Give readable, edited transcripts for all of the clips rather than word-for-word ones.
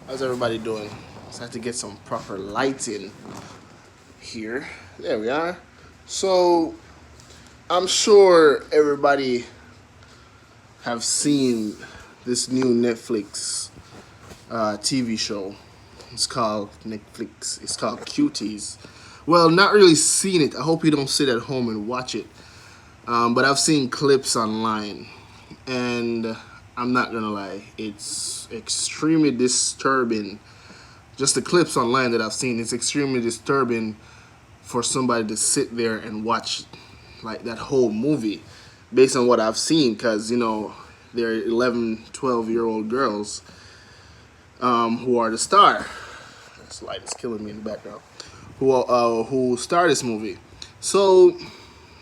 How's everybody doing? Just have to get some proper lighting here. There we are. So I'm sure everybody have seen this new Netflix TV show. It's called Netflix. It's called Cuties. Well, not really seen it. I hope you don't sit at home and watch it. But I've seen clips online, and I'm not gonna lie, it's extremely disturbing. Just the clips online that I've seen, it's extremely disturbing for somebody to sit there and watch like that whole movie based on what I've seen, because they're 11, 12-year-old girls who are the star. This light is killing me in the background. Who star this movie? So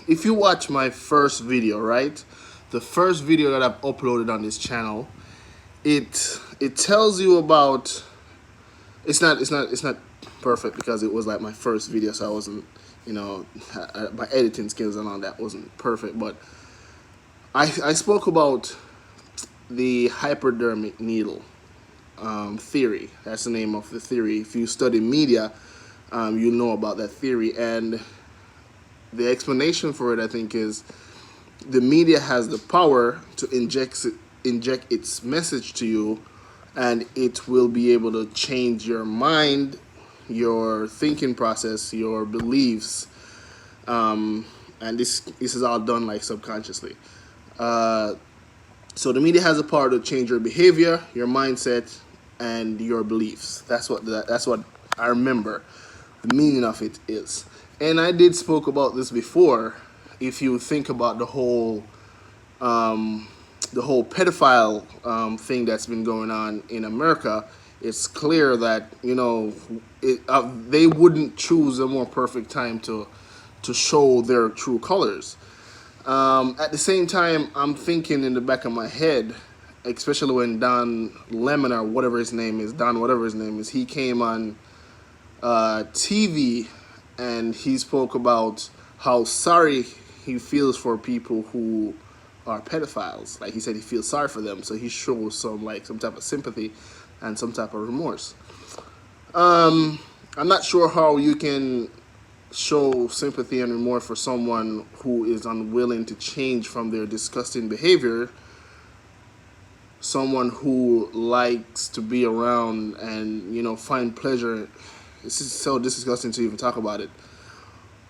if you watch my first video, right? The first video that I've uploaded on this channel, it tells you about. It's not perfect because it was like my first video, so I wasn't, my editing skills and all that wasn't perfect. But I spoke about the hypodermic needle theory. That's the name of the theory. If you study media, you know about that theory. And the explanation for it, I think, is the media has the power to inject its message to you, and it will be able to change your mind, your thinking process, your beliefs, and this is all done like subconsciously. So the media has the power to change your behavior, your mindset, and your beliefs. That's what I remember the meaning of it is. And I did spoke about this before. If you think about the whole pedophile thing that's been going on in America, it's clear that they wouldn't choose a more perfect time to show their true colors. At the same time, I'm thinking in the back of my head, especially when Don Lemon or whatever his name is, he came on TV and he spoke about how sorry he feels for people who are pedophiles. Like he said, he feels sorry for them, so he shows some type of sympathy and some type of remorse. I'm not sure how you can show sympathy and remorse for someone who is unwilling to change from their disgusting behavior, someone who likes to be around and find pleasure. This is so disgusting to even talk about it,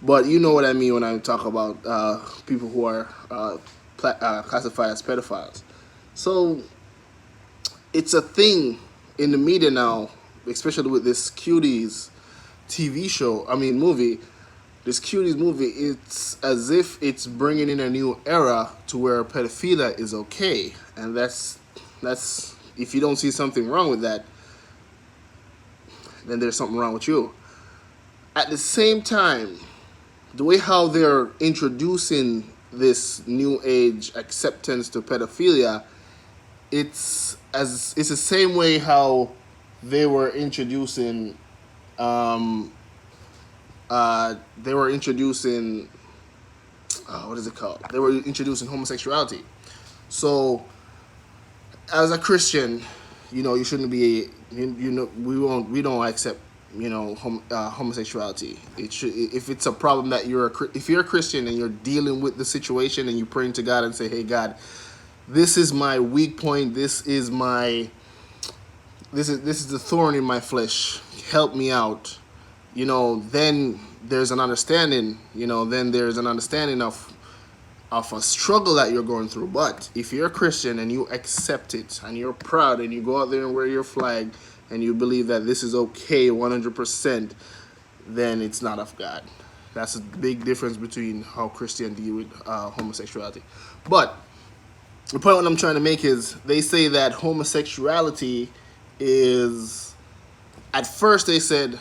but you know what I mean when I talk about people who are classified as pedophiles. So it's a thing in the media now, especially with this Cuties movie. This Cuties movie, it's as if it's bringing in a new era to where pedophilia is okay, and that's if you don't see something wrong with that, then there's something wrong with you. At the same time, the way how they're introducing this new age acceptance to pedophilia, it's the same way how they were introducing what is it called? They were introducing homosexuality. So as a Christian, you shouldn't be, we don't accept, homosexuality. It should, if it's a problem that if you're a Christian and you're dealing with the situation and you're praying to God and say, hey God, this is my weak point, this is the thorn in my flesh, help me out, then there's an understanding, of a struggle that you're going through. But if you're a Christian and you accept it and you're proud and you go out there and wear your flag and you believe that this is okay 100%, then it's not of God. That's a big difference between how Christians deal with homosexuality. But the point what I'm trying to make is, they say that homosexuality is, at first they said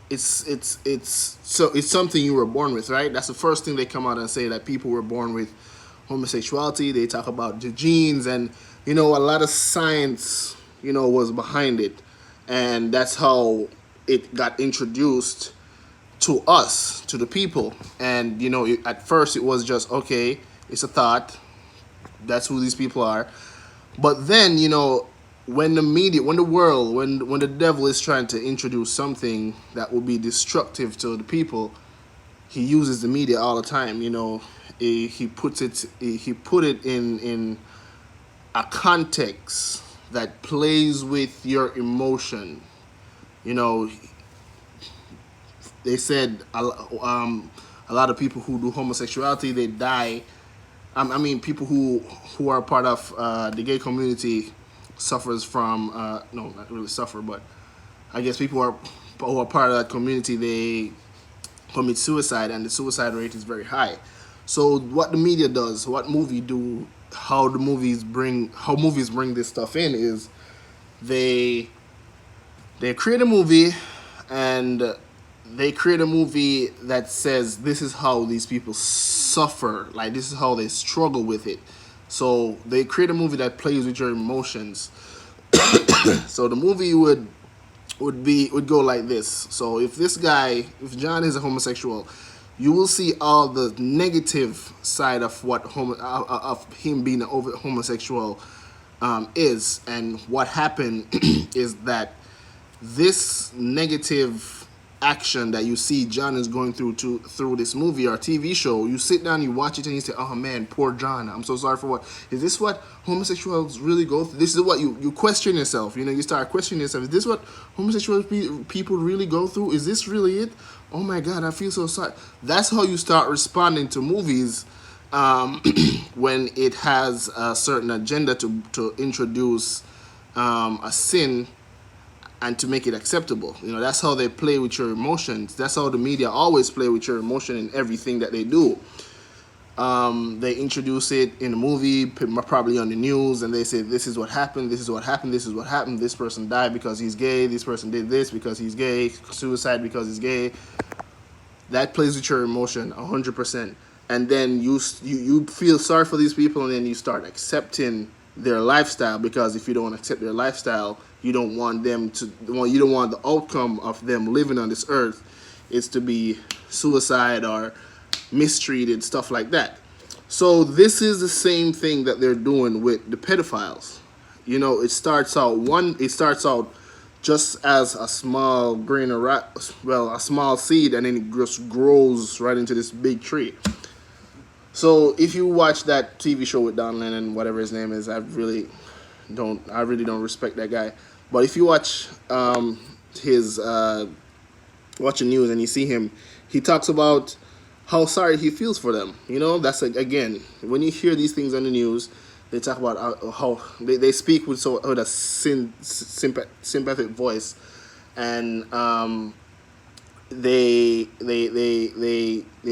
it's something you were born with, right? That's the first thing they come out and say, that people were born with homosexuality. They talk about the genes, and a lot of science was behind it, and that's how it got introduced to us, to the people. And at first it was just, okay, it's a thought, that's who these people are. But then when the media, when the world, when the devil is trying to introduce something that will be destructive to the people, he uses the media all the time. He puts it, he put it in a context that plays with your emotion. You know, they said a lot of people who do homosexuality, they die. I mean, people who are part of the gay community suffers from no, not really suffer, but I guess people who are part of that community, they commit suicide, and the suicide rate is very high. So what the media does, what movie do, how movies bring this stuff in is they they create a movie, and they create a movie that says this is how these people suffer, like this is how they struggle with it. So they create a movie that plays with your emotions. So the movie would go like this. So if John is a homosexual, you will see all the negative side of of him being a homosexual is, and what happened is that this negative action that you see John is going through this movie or TV show, you sit down, you watch it, and you say, "Oh man, poor John. I'm so sorry for what is this? What homosexuals really go through? This is what you question yourself. You start questioning yourself. Is this what homosexual people really go through? Is this really it? Oh my God, I feel so sorry." That's how you start responding to movies when it has a certain agenda to introduce a sin and to make it acceptable. That's how they play with your emotions. That's how the media always play with your emotion in everything that they do. They introduce it in a movie, probably on the news, and they say, this is what happened, this is what happened, this is what happened. This person died because he's gay. This person did this because he's gay. Suicide because he's gay. That plays with your emotion 100%. And then you feel sorry for these people, and then you start accepting their lifestyle, because if you don't accept their lifestyle, you don't want you don't want the outcome of them living on this earth is to be suicide or mistreated, stuff like that. So this is the same thing that they're doing with the pedophiles. It starts out just as a small grain of a small seed, and then it just grows right into this big tree. So if you watch that TV show with Don Lennon, whatever his name is, I really don't respect that guy. But if you watch his watch the news and you see him, he talks about how sorry he feels for them. That's again, when you hear these things on the news, they talk about how they speak with a sympathetic voice, and they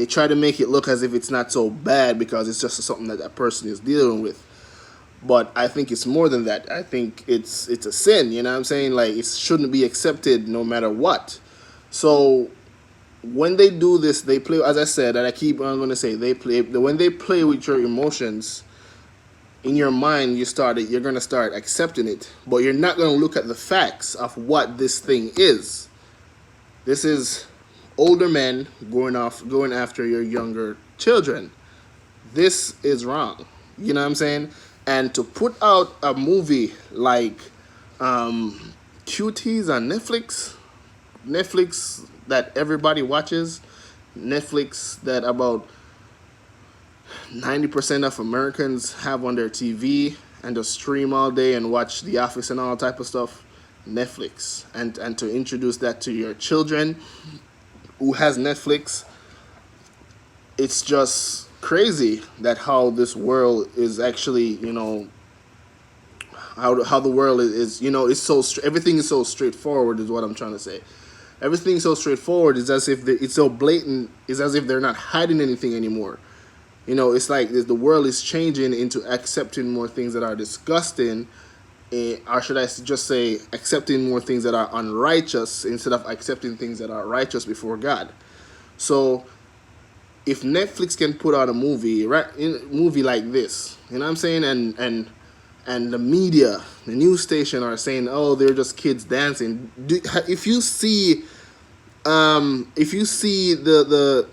try to make it look as if it's not so bad because it's just something that person is dealing with. But I think it's more than that. I think it's a sin. You know what I'm saying? Like, it shouldn't be accepted no matter what. So when they do this, they play, as I said, and I'm going to say, when they play with your emotions in your mind, you're going to start accepting it, but you're not going to look at the facts of what this thing is. This is older men going after your younger children. This is wrong. You know what I'm saying? And to put out a movie like Cuties on Netflix that everybody watches, Netflix that about 90% of Americans have on their TV and just stream all day and watch The Office and all type of stuff, Netflix. And to introduce that to your children who has Netflix, it's just crazy that how this world is actually, how the world is, it's so everything is so straightforward is what I'm trying to say. Everything's so straightforward. It's as if it's so blatant. It's as if they're not hiding anything anymore. It's like the world is changing into accepting more things that are disgusting, or should I just say accepting more things that are unrighteous instead of accepting things that are righteous before God. So if Netflix can put out a movie like this, you know what I'm saying, and the media, the news station are saying, oh, they're just kids dancing. If you see the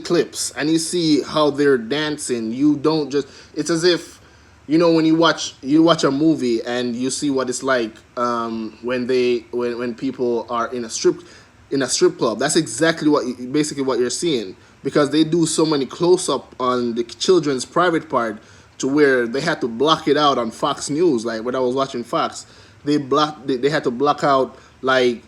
clips and you see how they're dancing, you don't just, it's as if you know, when you watch a movie and you see what it's like, when people are in a strip club. That's exactly basically what you're seeing, because they do so many close up on the children's private part to where they had to block it out on Fox News. Like when I was watching Fox, they had to block out like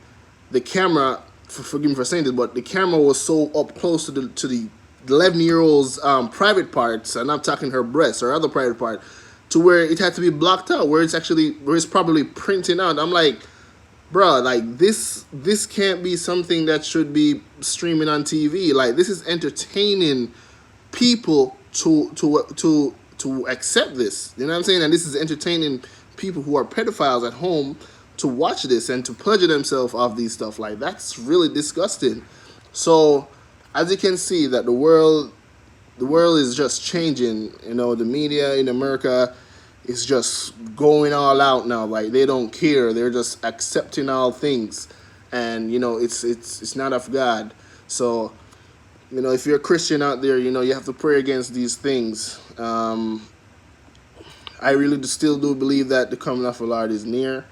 the camera. Forgive me for saying this, but the camera was so up close to the 11-year-old's private parts, and I'm talking her breasts or other private part, to where it had to be blocked out, where it's probably printing out. I'm like, bruh, like this can't be something that should be streaming on TV. Like this is entertaining people to accept this. You know what I'm saying? And this is entertaining people who are pedophiles at home to watch this and to pleasure themselves off these stuff. Like that's really disgusting. So as you can see, that the world is just changing. You know, the media in America is just going all out now. Like they don't care. They're just accepting all things, and you know it's not of God. So you know, if you're a Christian out there, you know you have to pray against these things. I really still do believe that the coming of the Lord is near.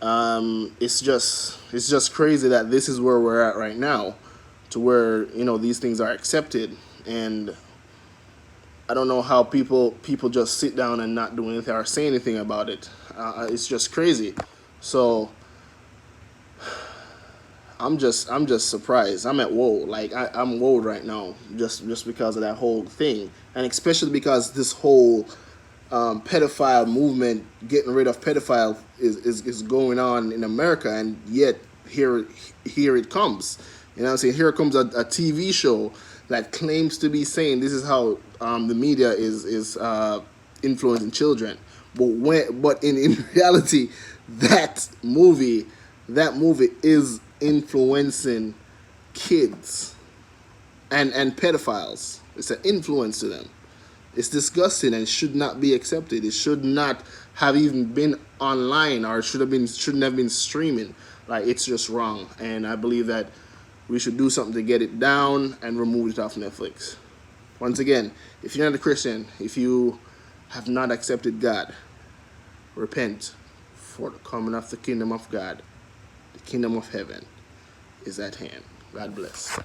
It's just crazy that this is where we're at right now, to where you know these things are accepted, and I don't know how people just sit down and not do anything or say anything about it. It's just crazy. So I'm just surprised. I'm at whoa. Like I'm whoa right now, just because of that whole thing, and especially because this whole pedophile movement, getting rid of pedophile, is going on in America, and yet here it comes. You know what I'm saying? Here comes a TV show that claims to be saying this is how the media is influencing children, but in reality, that movie is influencing kids and pedophiles. It's an influence to them. It's disgusting and should not be accepted. It should not have even been online, or shouldn't have been streaming. Like it's just wrong. And I believe that we should do something to get it down and remove it off Netflix. Once again, if you're not a Christian, if you have not accepted God, repent, for the coming of the kingdom of God, the kingdom of heaven is at hand. God bless.